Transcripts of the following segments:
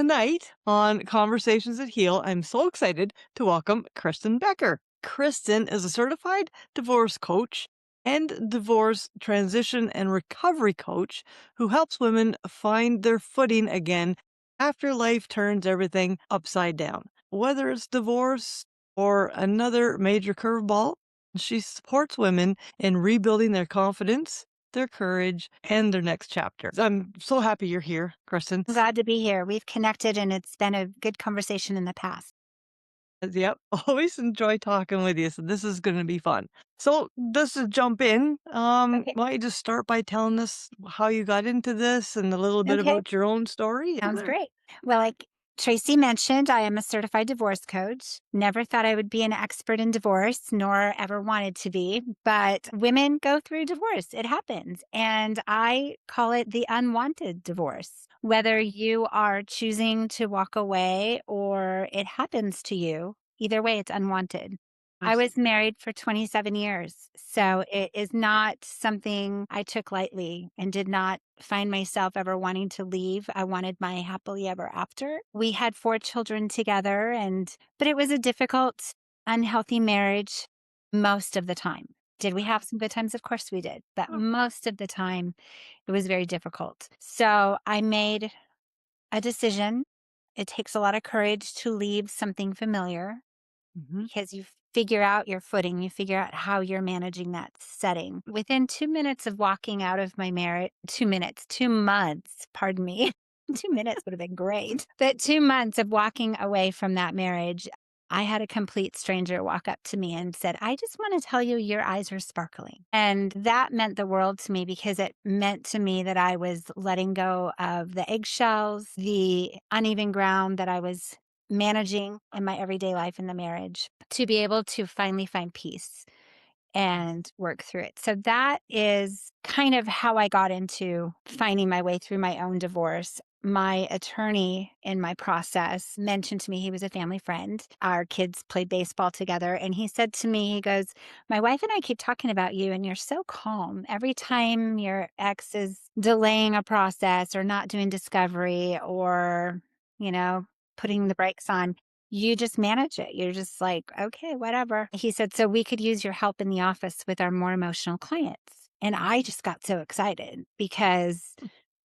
tonight on Conversations That Heal, I'm so excited to welcome Kristen Becker. Kristen is a certified divorce coach and divorce transition and recovery coach who helps women find their footing again after life turns everything upside down. Whether it's divorce or another major curveball, she supports women in rebuilding their confidence, their courage, and their next chapter. I'm so happy you're here, Kristen. I'm glad to be here. We've connected and it's been a good conversation in the past. Yep, always enjoy talking with you, so this is gonna be fun. So, just to jump in, Okay. why don't you just start by telling us how you got into this and a little bit Okay. about your own story Sounds there? great. Well, like Tracy mentioned, I am a certified divorce coach. Never thought I would be an expert in divorce, nor ever wanted to be, but women go through divorce. It happens. And I call it the unwanted divorce. Whether you are choosing to walk away or it happens to you, either way, it's unwanted. I I see. was married for 27 years, so it is not something I took lightly and did not find myself ever wanting to leave. I wanted my happily ever after. We had 4 children together but it was a difficult, unhealthy marriage most of the time. Did we have some good times? Of course we did, but Oh, most of the time it was very difficult. So I made a decision. It takes a lot of courage to leave something familiar mhm. because you figure out your footing, you figure out how you're managing that setting. Within 2 minutes of walking out of my marriage, 2 minutes, 2 months, pardon me. 2 minutes would have been great. But 2 months of walking away from that marriage, I had a complete stranger walk up to me and said, "I just want to tell you your eyes are sparkling." And that meant the world to me because it meant to me that I was letting go of the eggshells, the uneven ground that I was managing in my everyday life in the marriage to be able to finally find peace and work through it. So that is kind of how I got into finding my way through my own divorce. My attorney in my process mentioned to me he was a family friend. Our kids played baseball together. And he said to me, he goes, "My wife and I keep talking about you, and you're so calm. Every time your ex is delaying a process or not doing discovery or, you know, putting the brakes on, you just manage it. You're just like, okay, whatever." He said, "So we could use your help in the office with our more emotional clients." And I just got so excited because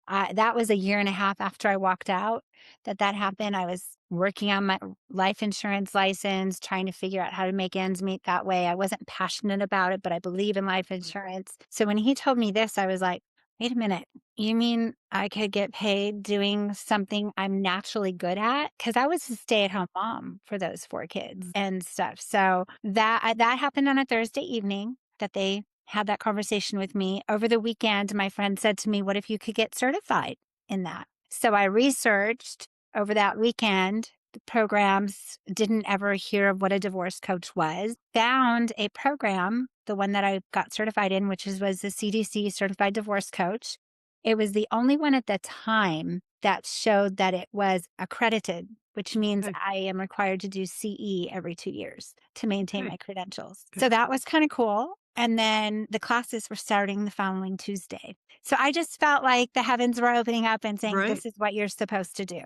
that was a year and a half after I walked out that happened. I was working on my life insurance license, trying to figure out how to make ends meet that way. I wasn't passionate about it, but I believe in life insurance. So when he told me this, I was like, wait a minute. You mean I could get paid doing something I'm naturally good at? Because I was a stay-at-home mom for those 4 kids and stuff. So that happened on a Thursday evening that they had that conversation with me. Over the weekend, my friend said to me, "What if you could get certified in that?" So I researched over that weekend the programs, didn't ever hear of what a divorce coach was, found a program, the one that I got certified in, was the CDC Certified Divorce Coach. It was the only one at the time that showed that it was accredited, which means Okay, I am required to do CE every 2 years to maintain okay, my credentials. okay. So that was kind of cool. And then the classes were starting the following Tuesday. So I just felt like the heavens were opening up and saying, Right. this is what you're supposed to do.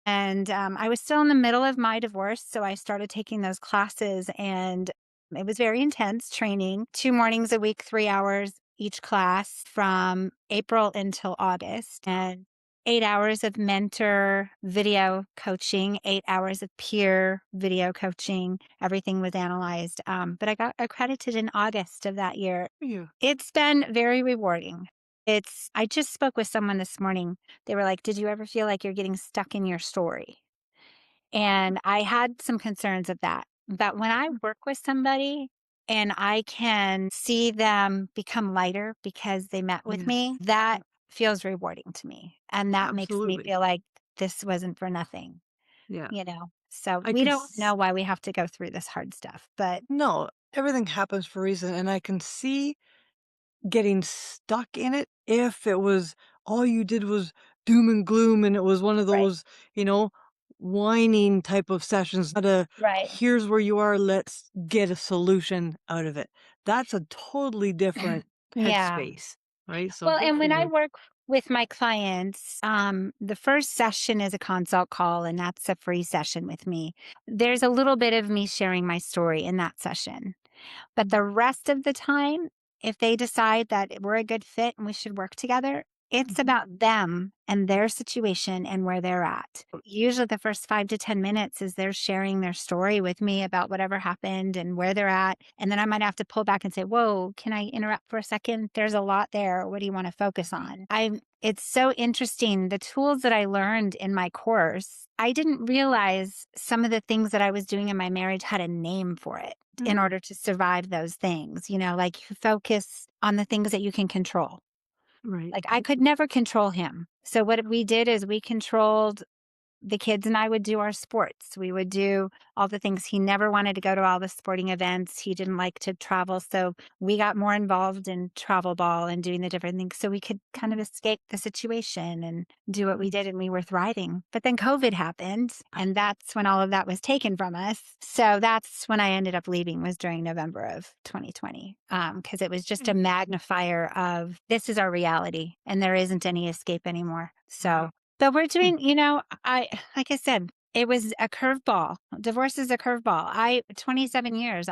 And I was still in the middle of my divorce. So I started taking those classes and it was very intense training, 2 mornings a week, 3 hours each class from April until August. And 8 hours of mentor video coaching, 8 hours of peer video coaching. Everything was analyzed. But I got accredited in August of that year. Yeah. It's been very rewarding. I just spoke with someone this morning. They were like, "Did you ever feel like you're getting stuck in your story?" And I had some concerns of that. But when I work with somebody and I can see them become lighter because they met with Yes. me, Yeah, that feels rewarding to me. And that makes me absolutely. feel like this wasn't for nothing, Yeah. you know? So I we could don't know why we have to go through this hard stuff, but no, everything happens for a reason, and I can see getting stuck in it if it was all you did was doom and gloom and it was one of right, those, you know, whining type of sessions, not a right. here's where you are, let's get a solution out of it. That's a totally different Yeah. headspace, right? So Well, good and for when I you. work With my clients, the first session is a consult call, and that's a free session with me. There's a little bit of me sharing my story in that session. But the rest of the time, if they decide that we're a good fit and we should work together, it's Mhm. about them and their situation and where they're at. Usually, the first 5 to 10 minutes is they're sharing their story with me about whatever happened and where they're at. And then I might have to pull back and say, whoa, can I interrupt for a second? There's a lot there. What do you want to focus Right. on? It's so interesting. The tools that I learned in my course, I didn't realize some of the things that I was doing in my marriage had a name for it Mm. in order to survive those things, like you focus on the things that you can control. Right. Like I could never control him. So what we did is we controlled the kids and I would do our sports. We would do all the things. He never wanted to go to all the sporting events. He didn't like to travel. So we got more involved in travel ball and doing the different things so we could kind of Mm. escape the situation and do what we did. And we were thriving. But then COVID happened and that's when all of that was taken from us. So that's when I ended up leaving was during November of 2020. Because it was just a Mm. magnifier of this is our reality and there isn't any escape anymore. So Right. but we're Mm. doing, I like I said, it was a curveball. Divorce is a curveball. 27 years.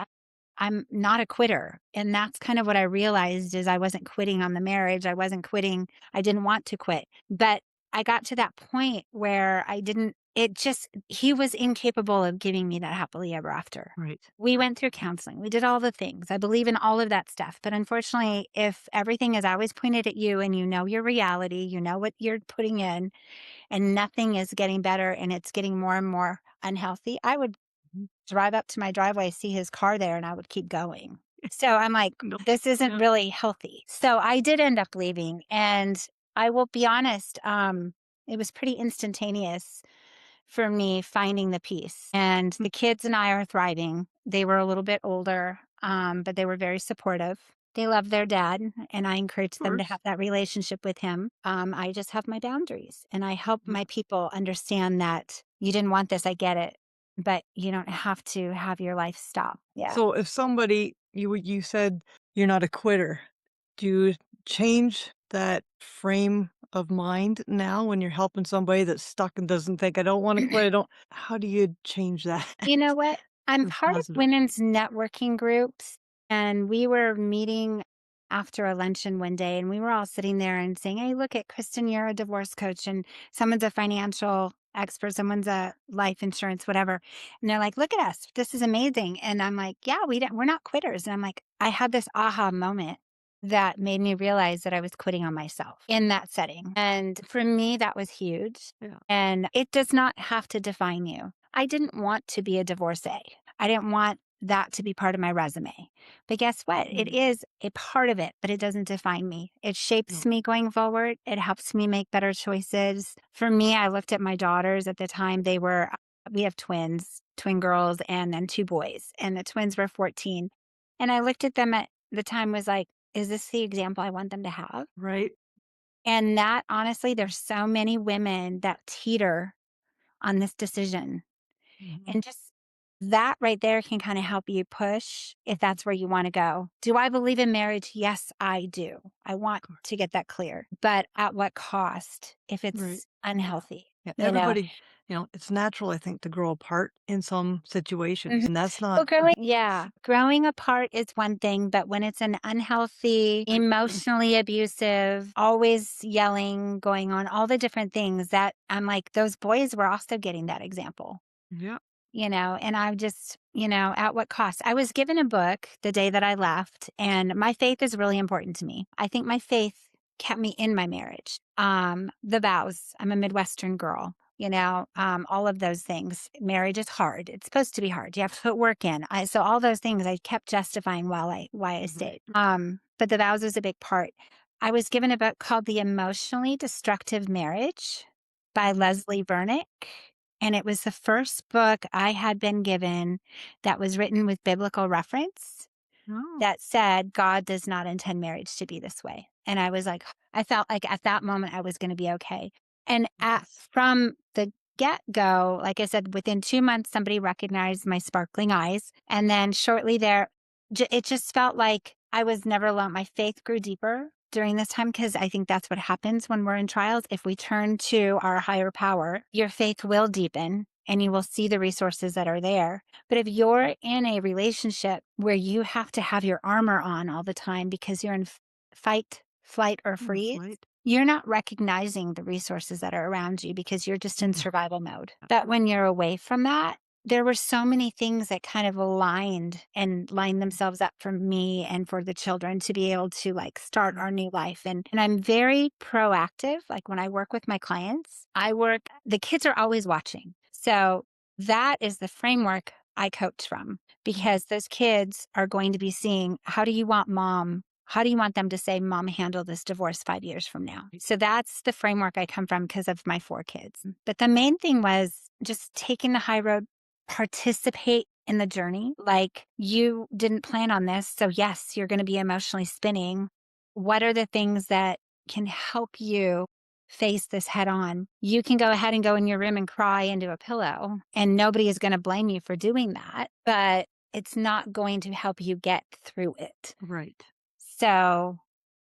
I'm not a quitter. And that's kind of what I realized is I wasn't quitting on the marriage. I wasn't quitting. I didn't want to quit. But I got to that point where he was incapable of giving me that happily ever after. Right. We went through counseling. We did all the things. I believe in all of that stuff. But unfortunately, if everything is always pointed at you and you know your reality, you know what you're putting in, and nothing is getting better and it's getting more and more unhealthy, I would Mhm. drive up to my driveway, see his car there, and I would keep going. So I'm like, No. this isn't Yeah. really healthy. So I did end up leaving. And I will be honest, it was pretty instantaneous for me finding the peace. And Mm. the kids and I are thriving. They were a little bit older, but they were very supportive. They love their dad, and I Of encourage them to course. have that relationship with him. I just have my boundaries, and I help Yeah. my people understand that you didn't want this. I get it, but you don't have to have your life stop. Yeah. So if somebody you said you're not a quitter, do you change that frame of mind now when you're helping somebody that's stuck and doesn't think, "I don't wanna quit, I don't" how do you change that You know what? I'm to part of positive? women's networking groups, and we were meeting after a luncheon one day, and we were all sitting there and saying, "Hey, look at Kristen, you're a divorce coach, and someone's a financial expert, someone's a life insurance, whatever." And they're like, "Look at us, this is amazing." And I'm like, "Yeah, we're not quitters." And I'm like, I had this aha moment that made me realize that I was quitting on myself in that setting. And for me, that was huge. Yeah. And it does not have to define you. I didn't want to be a divorcee. I didn't want that to be part of my resume. But guess what? It Mm. is a part of it, but it doesn't define me. It shapes No. me going forward. It helps me make better choices. For me, I looked at my daughters at the time. We have twins, twin girls, and then two boys, and the twins were 14. And I looked at them at the time was like, is this the example I want them to have? Right? And that honestly, there's so many women that teeter on this decision. Mhm. And just that right there can kind of help you push if that's where you want to go. Do I believe in marriage? Yes, I do. I want Of course. to get that clear. But at what cost if Right. it's unhealthy? Yeah, You know, everybody it's natural, I think, to grow apart in some situations, Mhm. and that's not Well, growing apart is one thing, but when it's an unhealthy, right. emotionally abusive, always yelling, going on, all the different things that I'm like, those boys were also getting that example. Yeah. And I just, at what cost? I was given a book the day that I left, and my faith is really important to me. I think my faith kept me in my marriage. The vows, I'm a Midwestern girl, all of those things. Marriage is hard. It's supposed to be hard. You have to put work in. So all those things I kept justifying why I Right. stayed. But the vows was a big part. I was given a book called The Emotionally Destructive Marriage by Mhm. Leslie Vernick. And it was the first book I had been given that was written with biblical reference Oh, that said, God does not intend marriage to be this way. And I was like, I felt like at that moment I was going to be okay. And yes. from the get go, like I said, within 2 months, somebody recognized my sparkling eyes. And then shortly there, it just felt like I was never alone. My faith grew deeper. during this time because I think that's what happens when we're in trials. If we turn to our higher power, your faith will deepen and you will see the resources that are there. But if you're in a relationship where you have to have your armor on all the time because you're in fight, flight, or Mm, freeze, right. you're not recognizing the resources that are around you because you're just in Mm, survival mode. But when you're away from that, there were so many things that kind of aligned and lined themselves up for me and for the children to be able to like start right. our new life. And I'm very proactive. Like when I work with my clients, the kids are always watching. So that is the framework I coach from Mm, because those kids are going to be seeing how do you want them to say, mom handled this divorce 5 years from now? right. So that's the framework I come from because of my 4 kids. But the main thing was just taking the high road, participate in the journey. Like you didn't plan on this. So, yes, you're going to be emotionally spinning. What are the things that can help you face this head on? You can go ahead and go in your room and cry into a pillow, and nobody is going to blame you for doing that. But it's not going to help you get through it. Right. So,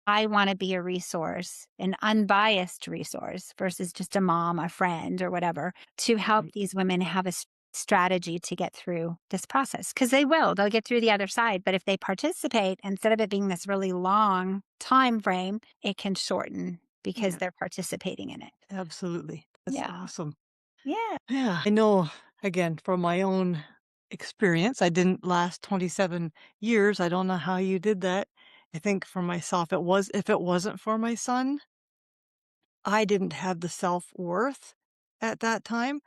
I want to be a resource, an unbiased resource versus just a mom, a friend, or whatever to help Right. these women have a strategy to get through this process. Because they will, they'll get through the other side. But if they participate, instead of it being this really long time frame, it can shorten because Yeah, they're participating in it. absolutely. That's Yeah. awesome. Yeah. Yeah. I know, again, from my own experience, I didn't last 27 years. I don't know how you did that. I think for myself, if it wasn't for my son, I didn't have the self-worth at that time.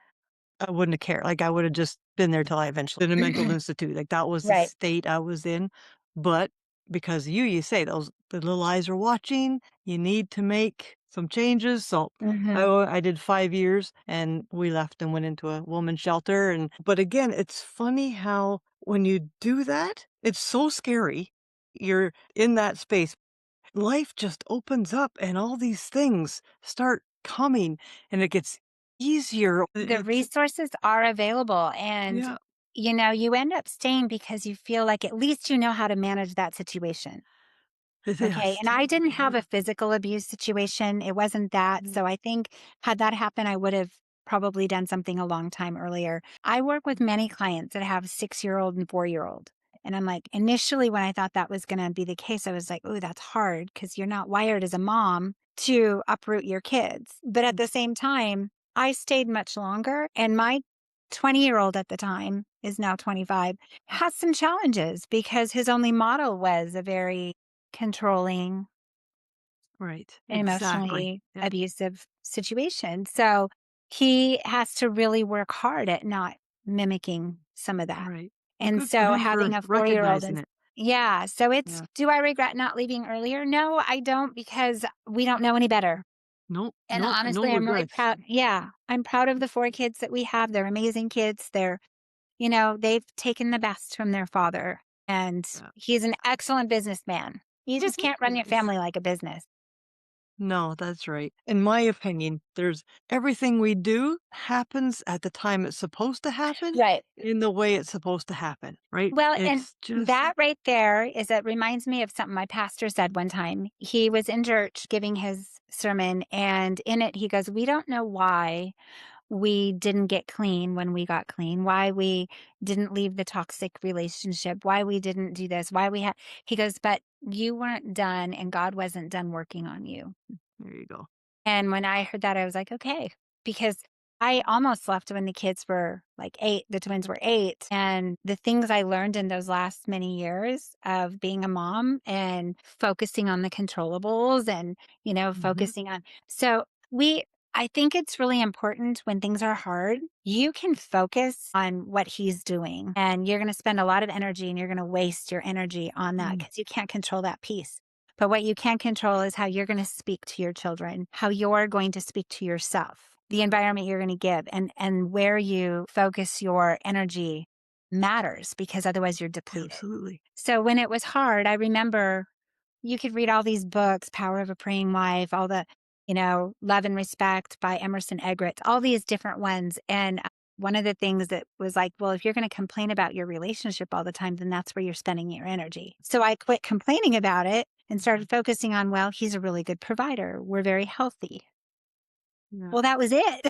I wouldn't have cared, like, I would have just been there till I eventually in a mental institute, like, that was the Right. state I was in, but because you say those the little eyes are watching, you need to make some changes, so Hmm. I did 5 years, and we left and went into a woman's shelter, and but again, it's funny how when you do that, it's so scary. You're in that space, life just opens up and all these things start coming, and it gets easier. The It's resources are available. And, yeah. you end up staying because you feel like at least you know how to manage that situation. Okay, Yes. and I didn't have a physical abuse situation, it wasn't that, Mhm. so I think had that happened, I would have probably done something a long time earlier. I work with many clients that have 6-year-old and 4-year-old, and I'm like initially, when I thought that was gonna be the case, I was like, "Ooh, that's hard because 'cause you're not wired as a mom to uproot your kids." But at the same time, I stayed much longer, and my 20-year-old at the time is now 25, has some challenges because his only model was a very controlling, Right. Exactly. emotionally Yeah. abusive situation. So he has to really work hard at not mimicking some of that. Right. Well, And good for so him having for a 4-year-old recognizing and it. yeah, so Yeah. do I regret not leaving earlier? No, I don't because we don't know any better. Nope. And Nope. No honestly, I'm really regrets. proud. Yeah, I'm proud of the 4 kids that we have. They're amazing kids. They've taken the best from their father, and Yeah. he's an excellent businessman. You just can't run your Yes. family like a business. No, that's right. In my opinion, there's everything we do happens at the time it's supposed to happen Right. in the way it's supposed to happen, right? Well, and It's just that right there it reminds me of something my pastor said one time. He was in church giving his sermon, and in it, he goes, "We don't know why we didn't get clean when we got clean, why we didn't leave the toxic relationship, why we didn't do this, why we had," he goes, "But you weren't done, and God wasn't done working on you." there you go. And when I heard that, I was like, "Okay," because I almost left when the kids were like 8, the twins were 8, and the things I learned in those last many years of being a mom and focusing on the controllables and, Mhm. focusing on so we I think it's really important when things are hard, you can focus on what he's doing, and you're gonna spend a lot of energy, and you're gonna waste your energy on that Mm, because you can't control that piece. But what you can control is how you're going to speak to your children, how you're going to speak to yourself, the environment you're going to give, and where you focus your energy matters because otherwise you're depleted. absolutely. So when it was hard, I remember you could read all these books, Power of a Praying Wife, all the, Love and Respect by Emerson Eggert, all these different ones. And one of the things that was like, well, if you're going to complain about your relationship all the time, then that's where you're spending your energy. So I quit complaining about it and started focusing on, well, he's a really good provider. We're very healthy. Yeah. Well, that was it.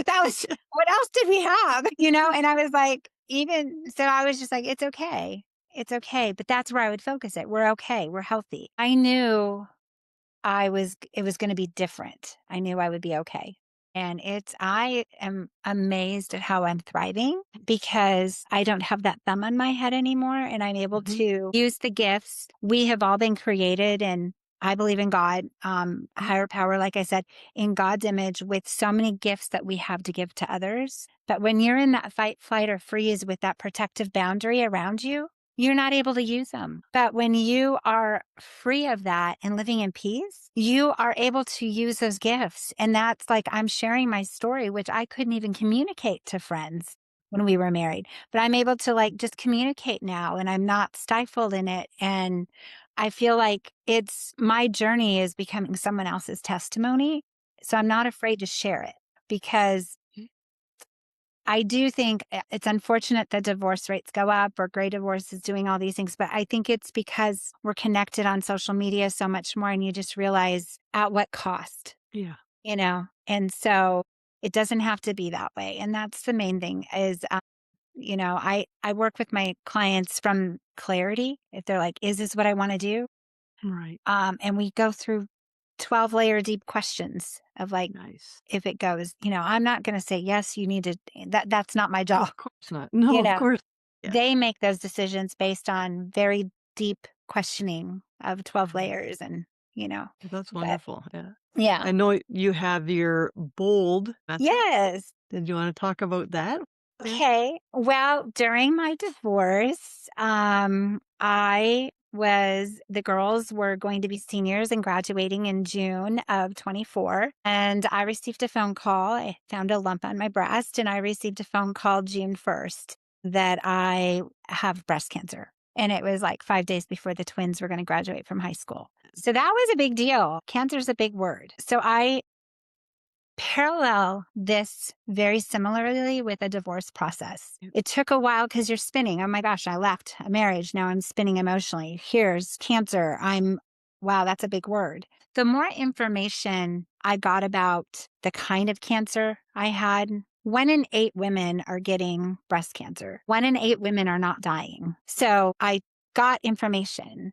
That was what else did we have? You know? And I was like, even so, I was just like, it's okay. It's okay. But that's where I would focus it. We're okay. We're healthy. I knew it was gonna be different. I knew I would be okay. And I am amazed at how I'm thriving because I don't have that thumb on my head anymore, and I'm able Mhm. to use the gifts. We have all been created, and I believe in God, higher power, like I said, in God's image with so many gifts that we have to give to others. But when you're in that fight, flight, or freeze with that protective boundary around you, you're not able to use them. But when you are free of that and living in peace, you are able to use those gifts. And that's like I'm sharing my story, which I couldn't even communicate to friends when we were married. But I'm able to like just communicate now and I'm not stifled in it. And I feel like it's my journey is becoming someone else's testimony. So I'm not afraid to share it because I do think it's unfortunate that divorce rates go up or gray divorce is doing all these things, but I think it's because we're connected on social media so much more and you just realize at what cost, Yeah. you know? And so it doesn't have to be that way. And that's the main thing is, I work with my clients from clarity. If they're like, is this what I want to do? Right. And we go through 12-layer deep questions of like, Nice. if it goes, I'm not going to say, yes, you need to, that's not my job. Of course not. No, You of know, course. Yeah. they make those decisions based on very deep questioning of 12 Mhm. layers That's but wonderful. Yeah. yeah. I know you have your bold method. Yes. Did you want to talk about that? Yeah. Okay. Well, during my divorce, the girls were going to be seniors and graduating in June of 24. And I received a phone call. I found a lump on my breast, and I received a phone call June 1st that I have breast cancer. And it was like 5 days before the twins were going to graduate from high school. So that was a big deal. Cancer is a big word. So I parallel this very similarly with a divorce process. Yep. It took a while because you're spinning. Oh my gosh, I left a marriage. Now I'm spinning emotionally. Here's cancer. Wow, that's a big word. The more information I got about the kind of cancer I had, 1 in 8 women are getting breast cancer. 1 in 8 women are not dying. So I got information.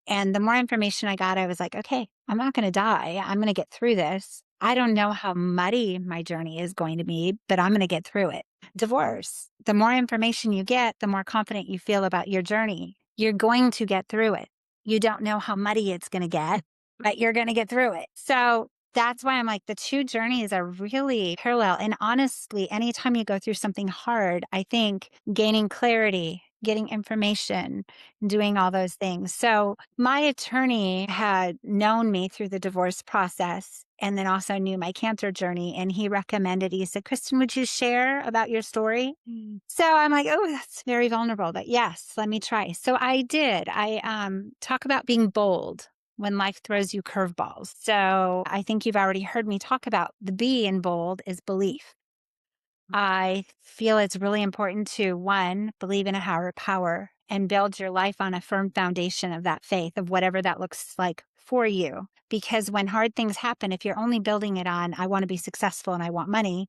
And the more information I got, I was like, okay, I'm not going to die. I'm going to get through this. I don't know how muddy my journey is going to be, but I'm going to get through it. Divorce. The more information you get, the more confident you feel about your journey. You're going to get through it. You don't know how muddy it's going to get, but you're going to get through it. So that's why I'm like, the two journeys are really parallel. And honestly, anytime you go through something hard, I think gaining clarity, getting information, doing all those things. So my attorney had known me through the divorce process and then also knew my cancer journey. And he said, Kristen, would you share about your story? Mm. So I'm like, oh, that's very vulnerable, but yes, let me try. So I did. I talk about being bold when life throws you curveballs. So I think you've already heard me talk about the B in bold is belief. I feel it's really important to one, believe in a higher power and build your life on a firm foundation of that faith, of whatever that looks like for you. Because when hard things happen, if you're only building it on, I want to be successful and I want money,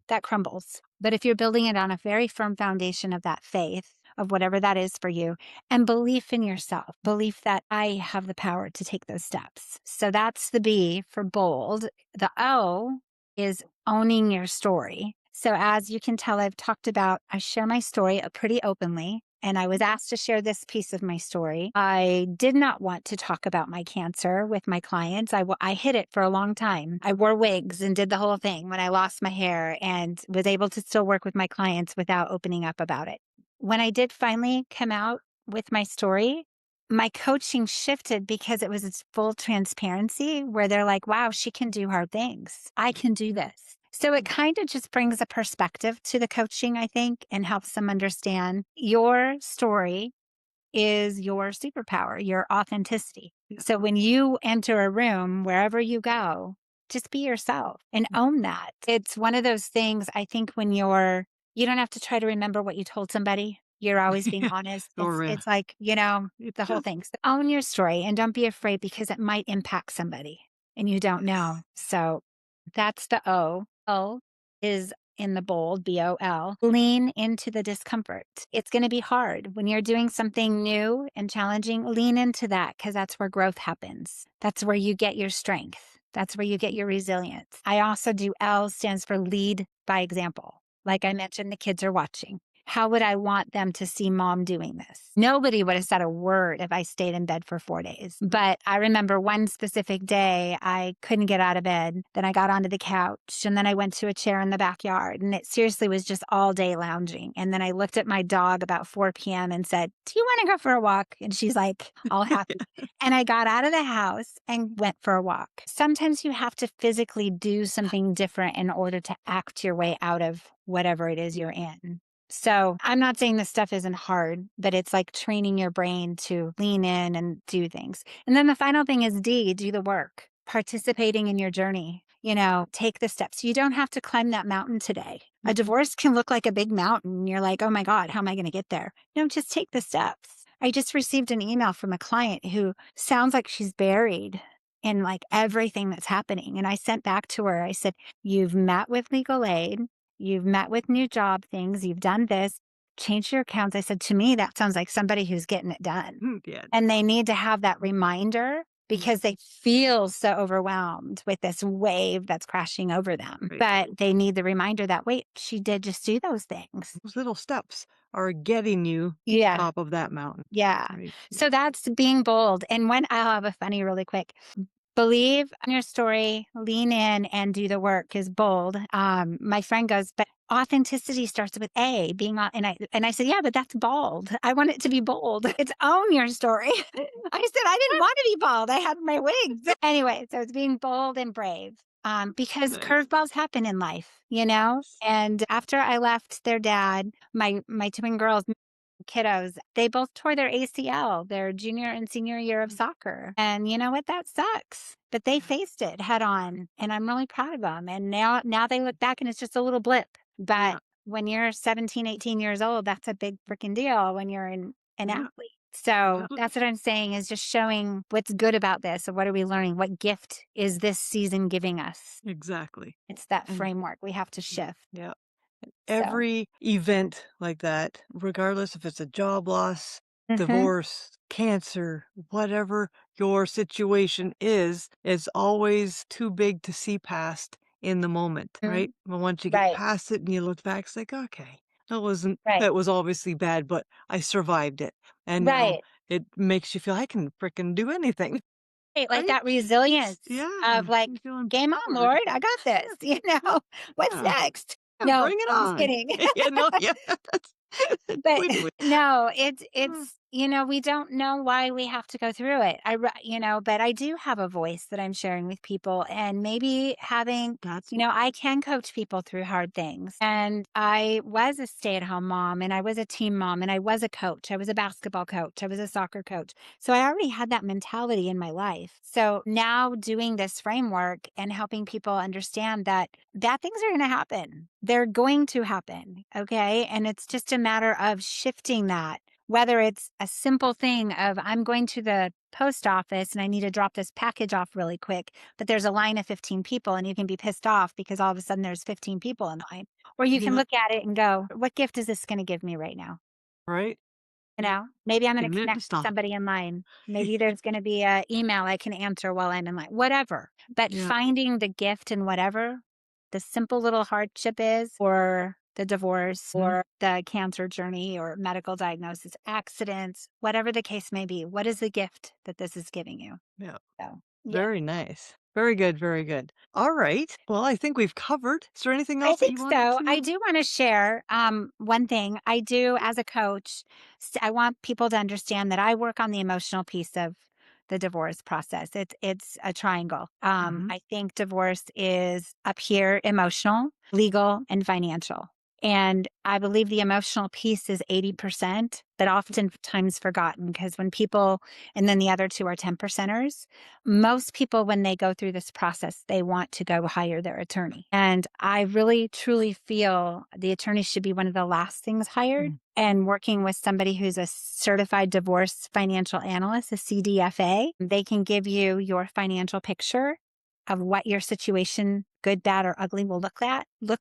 that crumbles. But if you're building it on a very firm foundation of that faith, of whatever that is for you, and belief in yourself, belief that I have the power to take those steps. So that's the B for bold. The O is owning your story. So as you can tell, I share my story pretty openly. And I was asked to share this piece of my story. I did not want to talk about my cancer with my clients. I hid it for a long time. I wore wigs and did the whole thing when I lost my hair and was able to still work with my clients without opening up about it. When I did finally come out with my story, my coaching shifted because it was its full transparency where they're like, wow, she can do hard things. I can do this. So it kind of just brings a perspective to the coaching, I think, and helps them understand your story is your superpower, your authenticity. Yeah. So when you enter a room, wherever you go, just be yourself and own that. It's one of those things I think when you're You don't have to try to remember what you told somebody. You're always being Yeah. honest. Or, It's like, you know, it the whole just thing. So own your story and don't be afraid because it might impact somebody and you don't know. So that's the O. O is in the bold, BOL. Lean into the discomfort. It's going to be hard when you're doing something new and challenging. Lean into that because that's where growth happens. That's where you get your strength. That's where you get your resilience. I also do L stands for lead by example. Like I mentioned, the kids are watching. How would I want them to see mom doing this? Nobody would have said a word if I stayed in bed for 4 days. But I remember one specific day I couldn't get out of bed. Then I got onto the couch and then I went to a chair in the backyard and it seriously was just all day lounging. And then I looked at my dog about 4 p.m. and said, "Do you want to go for a walk?" And she's like, all happy. And I got out of the house and went for a walk. Sometimes you have to physically do something different in order to act your way out of whatever it is you're in. So I'm not saying this stuff isn't hard, but it's like training your brain to lean in and do things. And then the final thing is D, do the work, participating in your journey. You know, take the steps. You don't have to climb that mountain today. A divorce can look like a big mountain. You're like, oh my God, how am I going to get there? No, just take the steps. I just received an email from a client who sounds like she's buried in like everything that's happening. And I sent back to her, I said, you've met with legal aid. You've met with new job things. You've done this. Change your accounts. I said, to me, that sounds like somebody who's getting it done. yeah. And they need to have that reminder because they feel so overwhelmed with this wave that's crashing over them. Right. But they need the reminder that, wait, she did just do those things. Those little steps are getting you Yeah. top of that mountain. Yeah. Right. So that's being bold. And when I'll have a funny really quick. Believe in your story, lean in and do the work is bold. My friend goes, but authenticity starts with A, being and I said, yeah, but that's bold. I want it to be bold. It's own your story. I said, I didn't want to be bold. I had my wings. Anyway, so it's being bold and brave. Because Nice. curveballs happen in life, you know? And after I left their dad, my twin girls kiddos, they both tore their ACL their junior and senior year of soccer. And you know what? That sucks. But they faced it head on. And I'm really proud of them. And now they look back and it's just a little blip. Yeah. But when you're 17, 18 years old, that's a big freaking deal when you're an Yeah. athlete. So Absolutely. that's what I'm saying is just showing what's good about this. So what are we learning? What gift is this season giving us? Exactly. It's that And framework we have to shift. yeah. So, Every event like that, regardless if it's a job loss, mhm, divorce, cancer, whatever your situation is always too big to see past in the moment, mhm, right? But once you get right, past it and you look back, it's like, okay, right, that was obviously bad, but I survived it. And now right. it makes you feel I can frickin' do anything, Right, like right? that resilience Yeah. of You like, feel "Game on, empowered. Lord, I got this," What's Yeah. next? Yeah. No, Bring it I'm just on. kidding. Yeah. No. Yeah. That's But totally. no, it's Uh, it's we don't know why we have to go through it. But I do have a voice that I'm sharing with people and maybe having That's I can coach people through hard things. And I was a stay-at-home mom and I was a team mom and I was a coach. I was a basketball coach. I was a soccer coach. So I already had that mentality in my life. So now doing this framework and helping people understand that bad things are going to happen. They're going to happen. Okay. And it's just a matter of shifting that, whether it's a simple thing of I'm going to the post office and I need to drop this package off really quick, but there's a line of 15 people and you can be pissed off because all of a sudden there's 15 people in line. Or you can yeah, look at it and go, what gift is this going to give me right now? right? Maybe I'm going A to minute to connect with stop. somebody in line. Maybe there's going to be a email I can answer while I'm in line, whatever. But Yeah, finding the gift in whatever the simple little hardship is, or the divorce, mhm, or the cancer journey, or medical diagnosis, accidents, whatever the case may be. What is the gift that this is giving you? yeah. So, yeah. Very nice. Very good, very good. Alright. Well, I think we've covered. Is there anything I else that think you wanted so. I to do want to share one thing I do as a coach. I want people to understand that I work on the emotional piece of the divorce process. It's a triangle. Mhm. I think divorce is up here emotional, legal, and financial. And I believe the emotional piece is 80%, but oftentimes forgotten because when people, and then the other two are 10 percenters, most people, when they go through this process, they want to go hire their attorney. And I really, truly feel the attorney should be one of the last things hired. And working with somebody who's a certified divorce financial analyst, a CDFA, they can give you your financial picture of what your situation, good, bad, or ugly, will look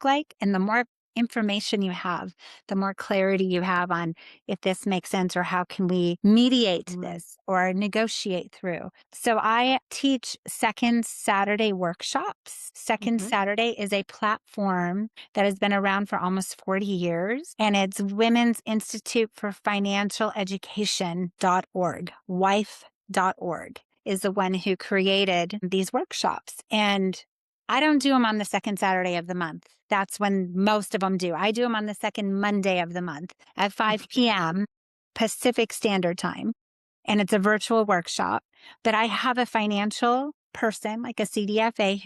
like. And the more information you have, the more clarity you have on if this makes sense or how can we mediate this or negotiate through. So I teach Second Saturday workshops. Second Saturday is a platform that has been around for almost 40 years, and it's Women's Institute for Financial Education.org, wife.org is the one who created these workshops. And I don't do them on the second Saturday of the month. That's when most of them do. I do them on the second Monday of the month at 5 p.m. Pacific Standard Time. And it's a virtual workshop. But I have a financial person, like a CDFA,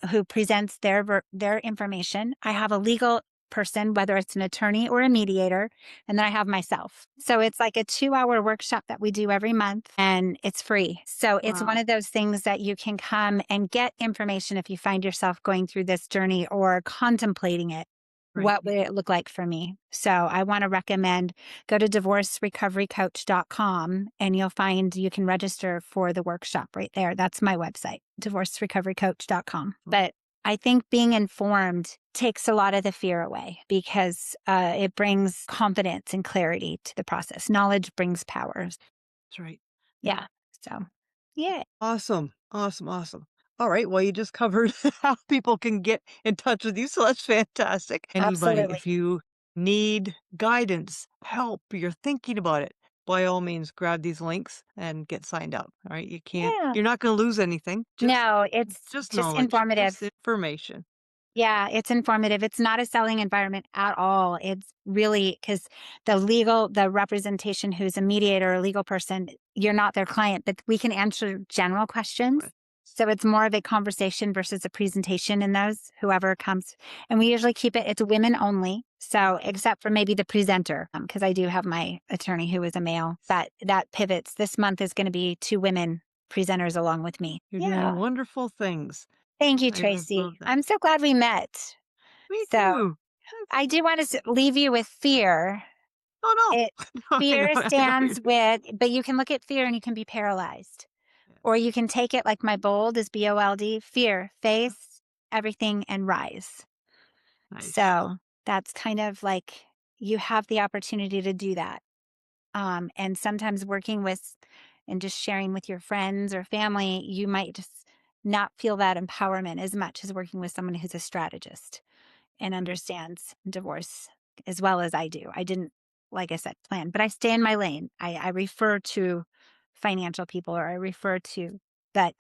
who presents their information. I have a legal person, whether it's an attorney or a mediator, and then I have myself. So it's like a 2-hour workshop that we do every month, and it's free. So it's one of those things that you can come and get information if you find yourself going through this journey or contemplating it. What would it look like for me? So I want to recommend go to divorcerecoverycoach.com and you'll find you can register for the workshop right there. That's my website, divorcerecoverycoach.com. But I think being informed takes a lot of the fear away because it brings confidence and clarity to the process. Knowledge brings power. That's right. Yeah. So, yeah. Awesome. Awesome. Awesome. All right. Well, you just covered how people can get in touch with you. So that's fantastic. Anybody, Absolutely. if you need guidance, help, you're thinking about it, by all means, grab these links and get signed up. All right. Yeah. You're not going to lose anything. No, it's Just just knowledge, informative. just information. Yeah, it's informative. It's not a selling environment at all. It's really because the representation who's a mediator or a legal person, you're not their client, but we can answer general questions. Right. So it's more of a conversation versus a presentation in those, whoever comes. And we usually keep it's women only. So except for maybe the presenter, because I do have my attorney who is a male, that pivots. This month is going to be 2 women presenters along with me. You're Yeah. doing wonderful things. Thank you, I Tracy. love that. I'm so glad we met. Me So too. I do want to leave you with fear. Oh, It no. I know. Fear I know you. stands with, but you can look at fear and you can be paralyzed. Or you can take it like my bold is BOLD, fear, face everything and rise. Nice. So that's kind of like you have the opportunity to do that. And sometimes working with and just sharing with your friends or family, you might just not feel that empowerment as much as working with someone who's a strategist and understands divorce as well as I do. I didn't, like I said, plan, but I stay in my lane. I refer to financial people or I refer to that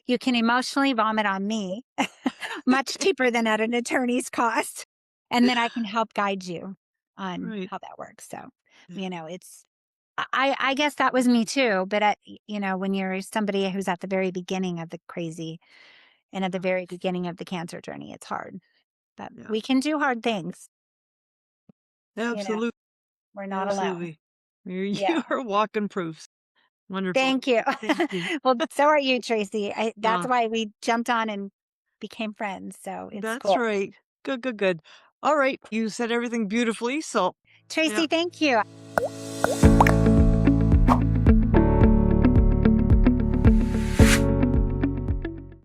you can emotionally vomit on me much cheaper than at an attorney's cost. And then I can help guide you on Right. how that works. So, Yeah. it's, I guess that was me too. But when you're somebody who's at the very beginning of the crazy and at the very beginning of the cancer journey, it's hard. But Yeah. we can do hard things. Absolutely. We're not alone. Absolutely. You Yeah. you are walking proofs. Wonderful. Thank you. Thank you. Well, so are you, Tracy. That's Uh, why we jumped on and became friends. So it's that's cool. right. Good, good, good. All right. You said everything beautifully. So, yeah. Tracy, thank you.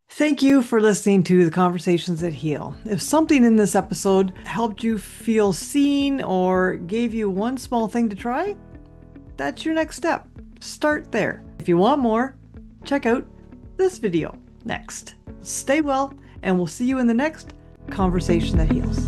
Thank you for listening to the Conversations That Heal. If something in this episode helped you feel seen or gave you one small thing to try, that's your next step. Start there. If you want more, check out this video next. Stay well, and we'll see you in the next Conversation That Heals.